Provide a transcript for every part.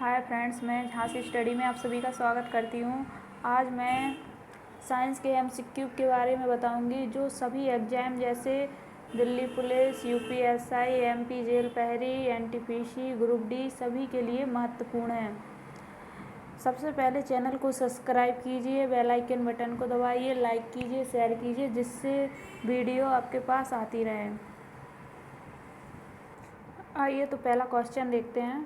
Hi friends, मैं Jhansi study में आप सभी का स्वागत करती हूँ। आज मैं साइंस के एमसीक्यू के बारे में बताऊँगी जो सभी एग्ज़ाम जैसे Delhi police, UPSI, MP jail प्रहरी, एनटीपीसी, ग्रुप डी सभी के लिए महत्वपूर्ण हैं। सबसे पहले चैनल को सब्सक्राइब कीजिए, बेल आइकन बटन को दबाइए, लाइक कीजिए, शेयर कीजिए जिससे वीडियो आपके पास आती रहे। आइए तो पहला क्वेश्चन देखते हैं।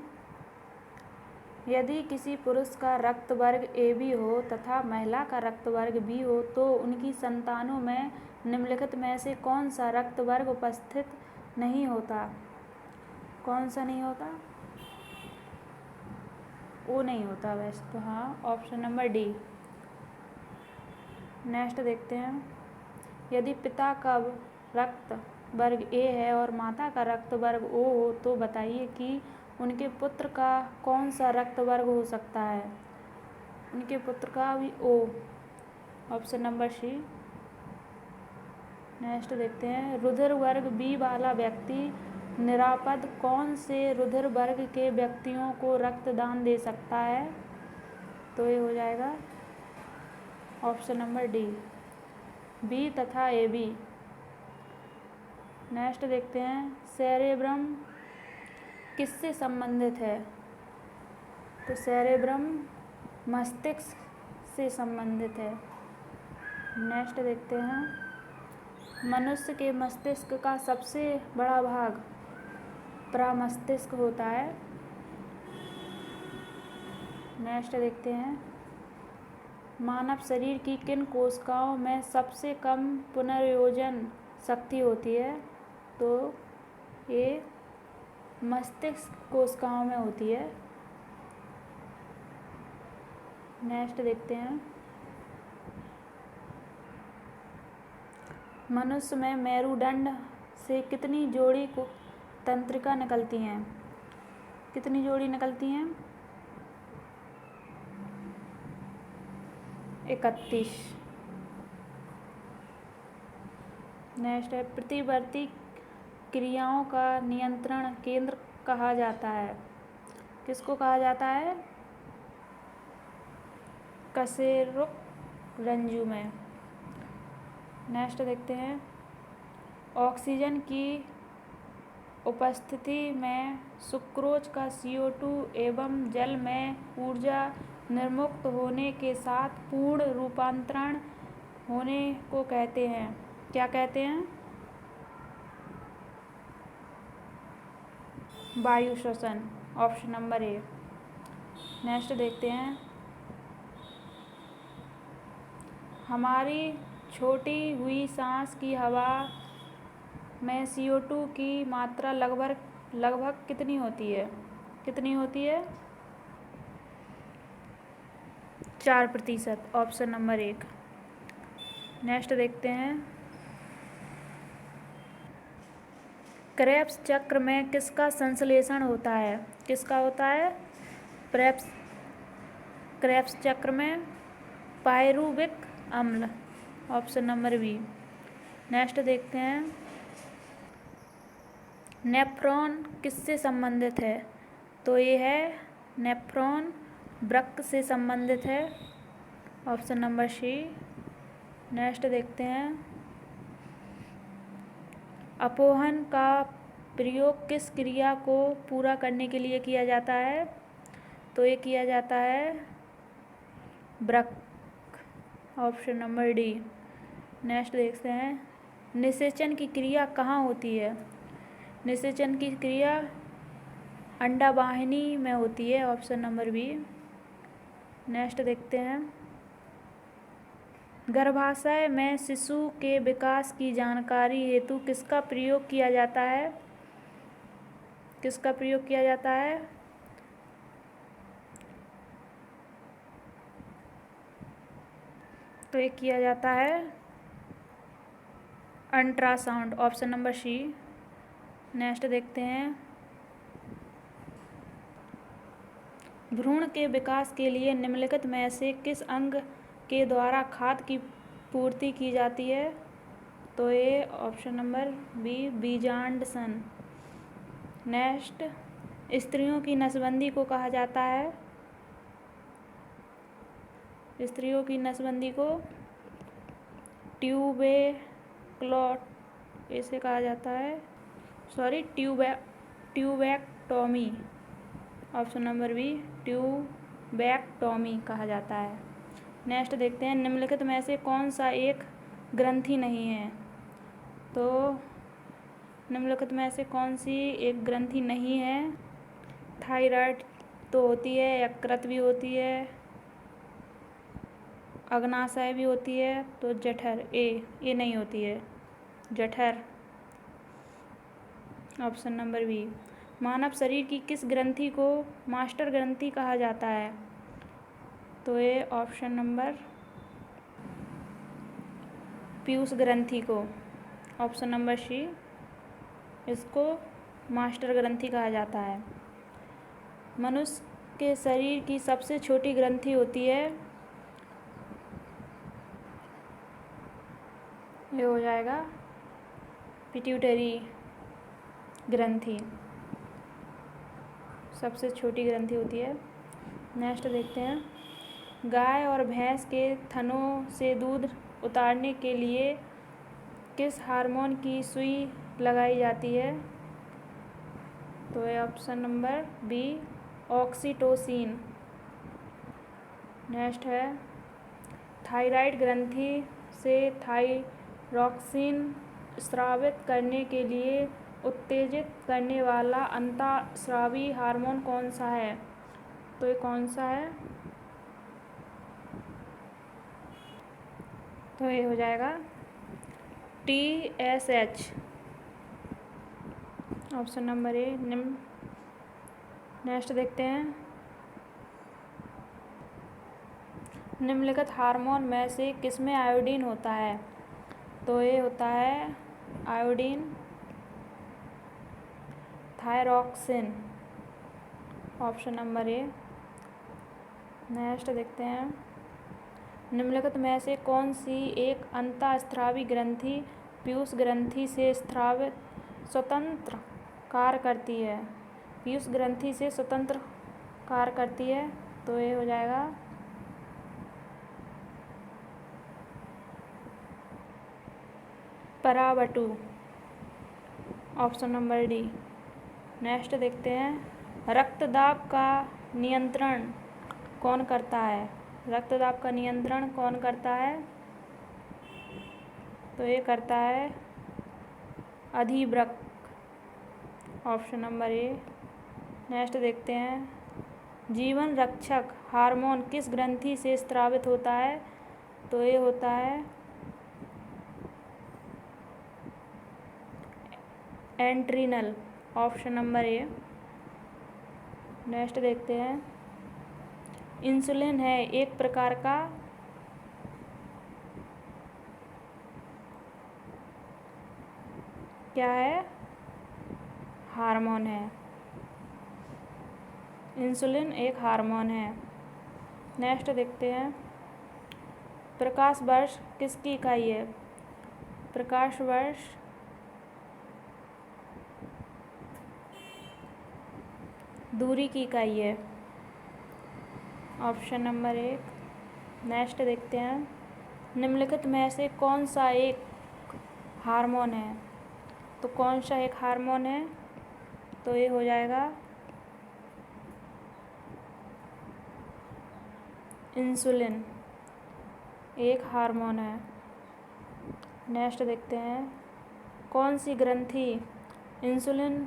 यदि किसी पुरुष का रक्त वर्ग AB हो तथा महिला का रक्त वर्ग B हो तो उनकी संतानों में निम्नलिखित में से कौन सा रक्त वर्ग उपस्थित नहीं होता? कौन सा नहीं होता? वो नहीं होता वैसे तो। हाँ, ऑप्शन नंबर डी। नेक्स्ट देखते हैं। यदि पिता का रक्त वर्ग A है और माता का रक्त वर्ग O हो तो बताइए कि उनके पुत्र का कौन सा रक्त वर्ग हो सकता है? उनके पुत्र का भी O, option number C. Next देखते हैं। रुधिर वर्ग B वाला व्यक्ति निरापद कौन से रुधिर वर्ग के व्यक्तियों को रक्तदान दे सकता है? तो ये हो जाएगा ऑप्शन नंबर डी, B तथा AB। नेक्स्ट देखते हैं। सेरेब्रम किससे संबंधित है? तो सेरेब्रम मस्तिष्क से संबंधित है। नेक्स्ट देखते हैं। मनुष्य के मस्तिष्क का सबसे बड़ा भाग प्रमस्तिष्क होता है। नेक्स्ट देखते हैं। मानव शरीर की किन कोशिकाओं में सबसे कम पुनर्योजन शक्ति होती है? तो ये मस्तिष्क कोशिकाओं में होती है। नेक्स्ट देखते हैं। मनुष्य में मेरुदंड से कितनी जोड़ी तंत्रिका निकलती हैं? कितनी जोड़ी निकलती हैं? 31। नेक्स्ट है। प्रतिवर्ती क्रियाओं का नियंत्रण केंद्र कहा जाता है? किसको कहा जाता है? कशेरुक रंजू में। नेक्स्ट देखते हैं। ऑक्सीजन की उपस्थिति में सुक्रोज का CO2 एवं जल में ऊर्जा निर्मुक्त होने के साथ पूर्ण रूपांतरण होने को कहते हैं। क्या कहते हैं? वायु श्वसन, ऑप्शन नंबर ए। नेक्स्ट देखते हैं। हमारी छोटी हुई सांस की हवा में CO2 की मात्रा लगभग कितनी होती है? कितनी होती है? 4%, ऑप्शन नंबर 1। नेक्स्ट देखते हैं। क्रेब्स चक्र में किसका संश्लेषण होता है? किसका होता है? क्रेब्स चक्र में पायरुविक अम्ल, ऑप्शन नंबर बी। नेक्स्ट देखते हैं। नेफ्रॉन किससे संबंधित है? तो ये है नेफ्रॉन वृक्क से संबंधित है, ऑप्शन नंबर सी। नेक्स्ट देखते हैं। अपोहन का प्रयोग किस क्रिया को पूरा करने के लिए किया जाता है? तो ये किया जाता है वृक्क, ऑप्शन नंबर डी। नेक्स्ट देखते हैं। निषेचन की क्रिया कहाँ होती है? निषेचन की क्रिया अंडावाहिनी में होती है, ऑप्शन नंबर बी। नेक्स्ट देखते हैं। गर्भाशय में शिशु के विकास की जानकारी हेतु किसका प्रयोग किया जाता है? किसका प्रयोग किया जाता है? तो ये किया जाता है ultrasound, option number C. Next देखते हैं। भ्रूण के विकास के लिए निम्नलिखित में से किस अंग के द्वारा खाद्य की पूर्ति की जाती है? तो ये ऑप्शन नंबर बी, बीजांड सन। नेक्स्ट स्त्रियों की नसबंदी को कहा जाता है? स्त्रियों की नसबंदी को ट्यूबेक्लोट इसे कहा जाता है, ट्यूबैक्टोमी। ऑप्शन नंबर बी, ट्यूबैक्टोमी कहा जाता है। नेक्स्ट देखते हैं, निम्नलिखित में से कौन सा एक ग्रंथि नहीं है? तो निम्नलिखित में से कौन सी एक ग्रंथि नहीं है? थायराइड तो होती है, यकृत भी होती है, अग्नाशय भी होती है, तो जठर ये नहीं होती है, जठर। Option number B. मानव शरीर की किस ग्रंथि को मास्टर ग्रंथि कहा जाता है? तो ये ऑप्शन नंबर पीयूष ग्रंथि को, ऑप्शन नंबर सी, इसको मास्टर ग्रंथि कहा जाता है। मनुष्य के शरीर की सबसे छोटी ग्रंथि होती है, ये हो जाएगा पिट्यूटरी ग्रंथि, सबसे छोटी ग्रंथि होती है। नेक्स्ट देखते हैं, गाय और भैंस के थनों से दूध उतारने के लिए किस हार्मोन की सुई लगाई जाती है? तो ये option number B, oxytocin. Next है, थायराइड ग्रंथि से थायरॉक्सिन स्रावित करने के लिए उत्तेजित करने वाला अंतःस्रावी हार्मोन कौन सा है? तो ये कौन सा है? तो ये हो जाएगा TSH, option number A. Next देखते हैं, निम्नलिखित हार्मोन में से किसमें आयोडीन होता है? तो ये होता है iodine thyroxine, option number A. Next देखते हैं, निम्नलिखित में से कौन सी एक अंतःस्रावी ग्रंथि पीयूष ग्रंथि से स्वतंत्र कार्य करती है? पीयूष ग्रंथि से स्वतंत्र कार्य करती है, तो ये हो जाएगा पराबटू, ऑप्शन नंबर डी। नेक्स्ट देखते हैं, रक्तदाब का नियंत्रण कौन करता है? रक्तदाब का नियंत्रण कौन करता है? तो ये करता है अधिवृक्क, ऑप्शन नंबर ए। नेक्स्ट देखते हैं, जीवन रक्षक हार्मोन किस ग्रंथि से स्रावित होता है? तो ये होता है adrenal, option number A. Next देखते हैं, इंसुलिन है एक प्रकार का क्या है? हार्मोन है। इंसुलिन एक हार्मोन है। नेक्स्ट देखते हैं, प्रकाश वर्ष किसकी इकाई है? प्रकाश वर्ष दूरी की इकाई है, ऑप्शन नंबर एक। नेक्स्ट देखते हैं, निम्नलिखित में से कौन सा एक हार्मोन है? तो कौन सा एक हार्मोन है? तो ये हो जाएगा इंसुलिन एक हार्मोन है। नेक्स्ट देखते हैं, कौन सी ग्रंथि इंसुलिन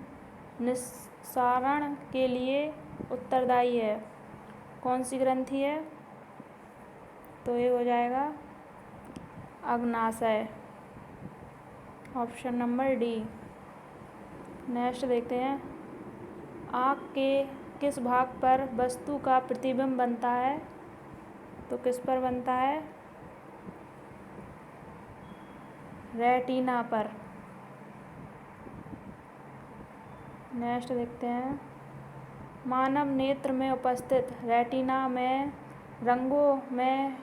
निस्सारण के लिए उत्तरदायी है? कौन सी ग्रंथि है? तो ये हो जाएगा अग्नाशय, ऑप्शन नंबर डी। नेक्स्ट देखते हैं, आँख के किस भाग पर वस्तु का प्रतिबिंब बनता है? तो किस पर बनता है? रेटिना पर। नेक्स्ट देखते हैं, मानव नेत्र में उपस्थित रेटिना में रंगों में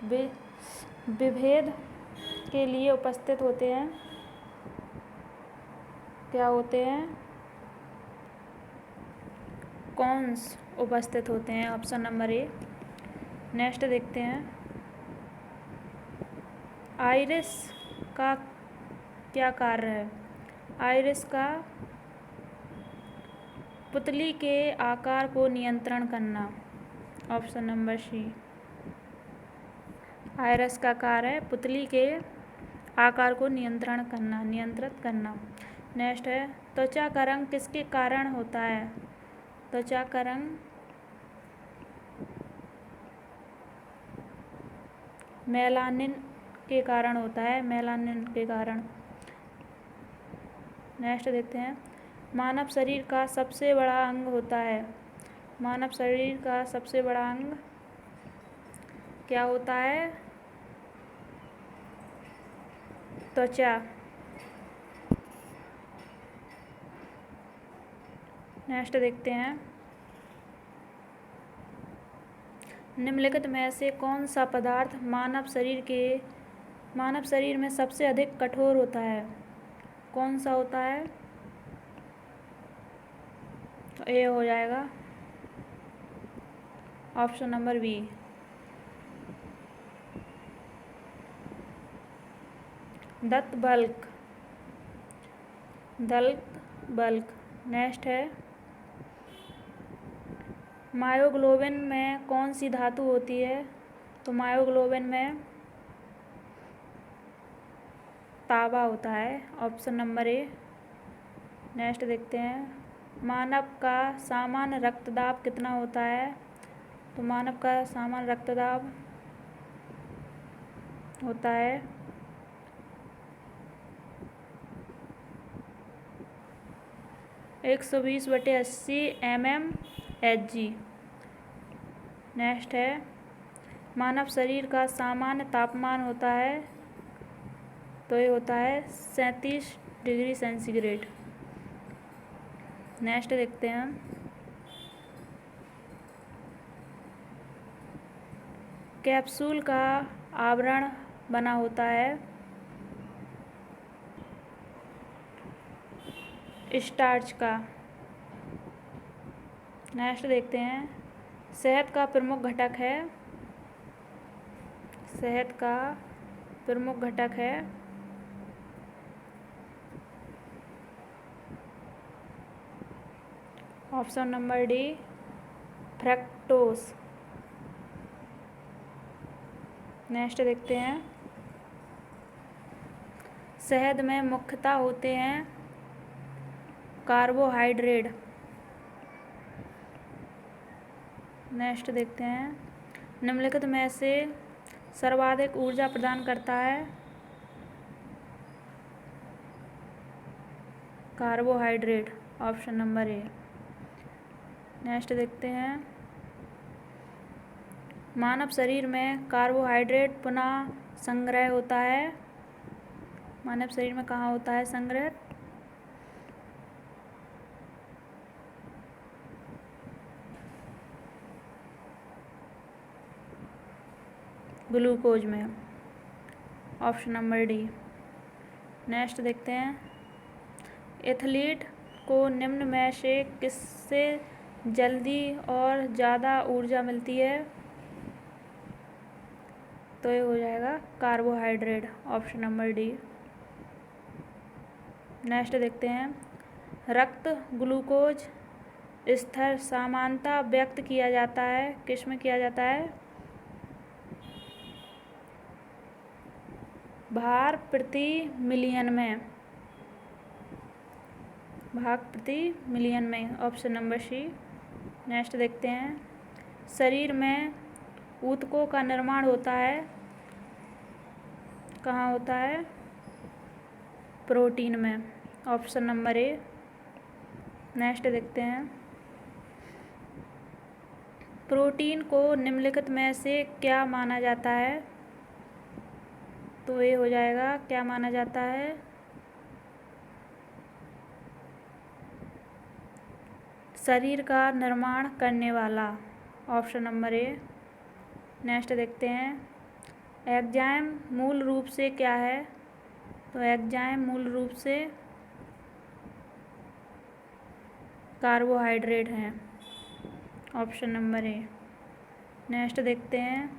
विभेद के लिए उपस्थित होते हैं, क्या होते हैं? कॉन्स उपस्थित होते हैं, ऑप्शन नंबर ए। नेक्स्ट देखते हैं, आइरिस का क्या कार्य है? आइरिस का पुतली के आकार को नियंत्रण करना, ऑप्शन नंबर सी। आइरिस का कार्य है पुतली के आकार को नियंत्रित करना। नेक्स्ट है, त्वचा का रंग किसके कारण होता है? त्वचा का रंग मेलानिन के कारण होता है, मेलानिन के कारण। नेक्स्ट देखते हैं, मानव शरीर का सबसे बड़ा अंग होता है। मानव शरीर का सबसे बड़ा अंग क्या होता है? त्वचा। नेक्स्ट देखते हैं, निम्नलिखित में से कौन सा पदार्थ मानव शरीर में सबसे अधिक कठोर होता है? कौन सा होता है? तो ए हो जाएगा, ऑप्शन नंबर बी। दंत बल्क। नेक्स्ट है, मायोग्लोबिन में कौन सी धातु होती है? तो मायोग्लोबिन में तांबा होता है, ऑप्शन नंबर ए। नेक्स्ट देखते हैं, मानव का सामान्य रक्तदाब कितना होता है? तो मानव का सामान्य रक्तदाब होता है 120/80 mmHg। नेक्स्ट है, मानव शरीर का सामान्य तापमान होता है, तो ये होता है 37 डिग्री सेंटीग्रेड। नेक्स्ट देखते हैं, कैप्सूल का आवरण बना होता है स्टार्च का। नेक्स्ट देखते हैं, शहद का प्रमुख घटक है option number D, fructose. Next देखते हैं, शहद में मुख्यतः होते हैं कार्बोहाइड्रेट। नेक्स्ट देखते हैं, निम्नलिखित में से सर्वाधिक ऊर्जा प्रदान करता है carbohydrate, option number A. Next देखते हैं, मानव शरीर में कार्बोहाइड्रेट पुनः संग्रह होता है। मानव शरीर में कहाँ होता है संग्रह? ग्लूकोज में, ऑप्शन नंबर डी। नेक्स्ट देखते हैं, एथलीट को निम्न में से किससे जल्दी और ज़्यादा ऊर्जा मिलती है? तो ये हो जाएगा carbohydrate, option number D. Next देखते हैं, रक्त ग्लूकोज स्तर सामान्यतः व्यक्त किया जाता है, किस में किया जाता है? भार प्रति मिलियन में, ऑप्शन नंबर सी। नेक्स्ट देखते हैं, शरीर में ऊतकों का निर्माण होता है, कहाँ होता है? प्रोटीन में, ऑप्शन नंबर ए। नेक्स्ट देखते हैं, प्रोटीन को निम्नलिखित में से क्या माना जाता है? तो ये हो जाएगा, क्या माना जाता है? शरीर का निर्माण करने वाला, ऑप्शन नंबर ए। नेक्स्ट देखते हैं, एंजाइम मूल रूप से क्या है? तो एंजाइम मूल रूप से कार्बोहाइड्रेट हैं। Option number A. नेक्स्ट देखते हैं,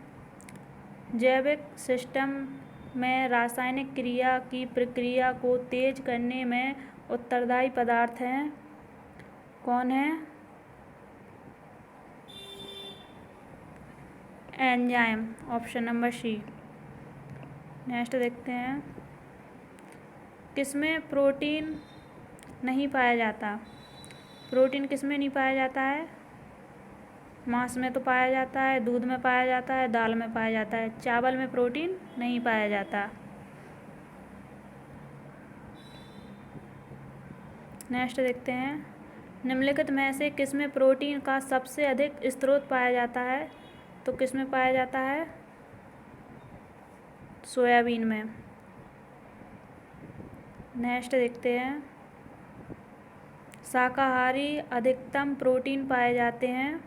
जैविक सिस्टम में रासायनिक क्रिया की प्रक्रिया को तेज करने में उत्तरदायी पदार्थ हैं, कौन है? Enzyme, option number C. Next देखते हैं, किसमें प्रोटीन नहीं पाया जाता? प्रोटीन किसमें नहीं पाया जाता है? मांस में तो पाया जाता है, दूध में पाया जाता है, दाल में पाया जाता है। चावल में प्रोटीन नहीं पाया जाता। नेक्स्ट देखते हैं, निम्नलिखित में से किसमें प्रोटीन का सबसे अधिक स्रोत पाया जाता है? तो किसमें पाया जाता है? सोयाबीन में। नेक्स्ट देखते हैं, शाकाहारी अधिकतम प्रोटीन पाए जाते हैं,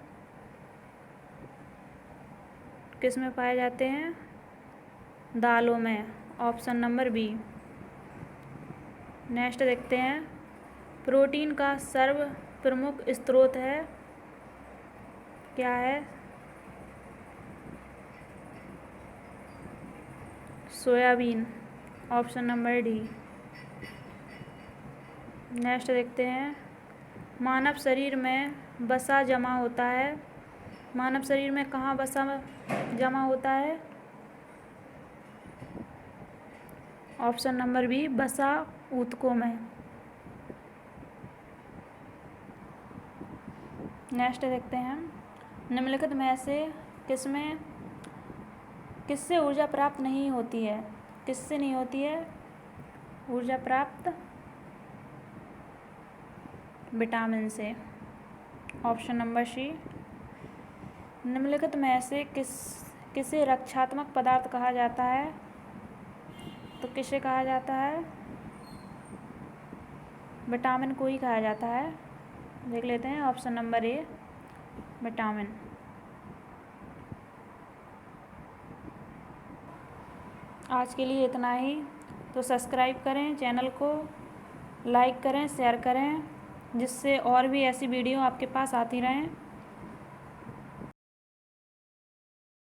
किसमें पाए जाते हैं? दालों में, ऑप्शन नंबर बी। नेक्स्ट देखते हैं, प्रोटीन का सर्व प्रमुख स्रोत है, क्या है? Soybean, option number D. Next देखते हैं, मानव शरीर में वसा जमा होता है, मानव शरीर में कहाँ वसा जमा होता है? ऑप्शन नंबर बी, वसा ऊतकों में। नेक्स्ट देखते हैं, निम्नलिखित में से किससे ऊर्जा प्राप्त नहीं होती है? किससे नहीं होती है ऊर्जा प्राप्त? विटामिन से, ऑप्शन नंबर सी। निम्नलिखित में से किसे रक्षात्मक पदार्थ कहा जाता है? तो किसे कहा जाता है? विटामिन को ही कहा जाता है। देख लेते हैं, ऑप्शन नंबर ए, विटामिन। आज के लिए इतना ही। तो सब्सक्राइब करें चैनल को, लाइक करें, शेयर करें, जिससे और भी ऐसी वीडियो आपके पास आती रहें।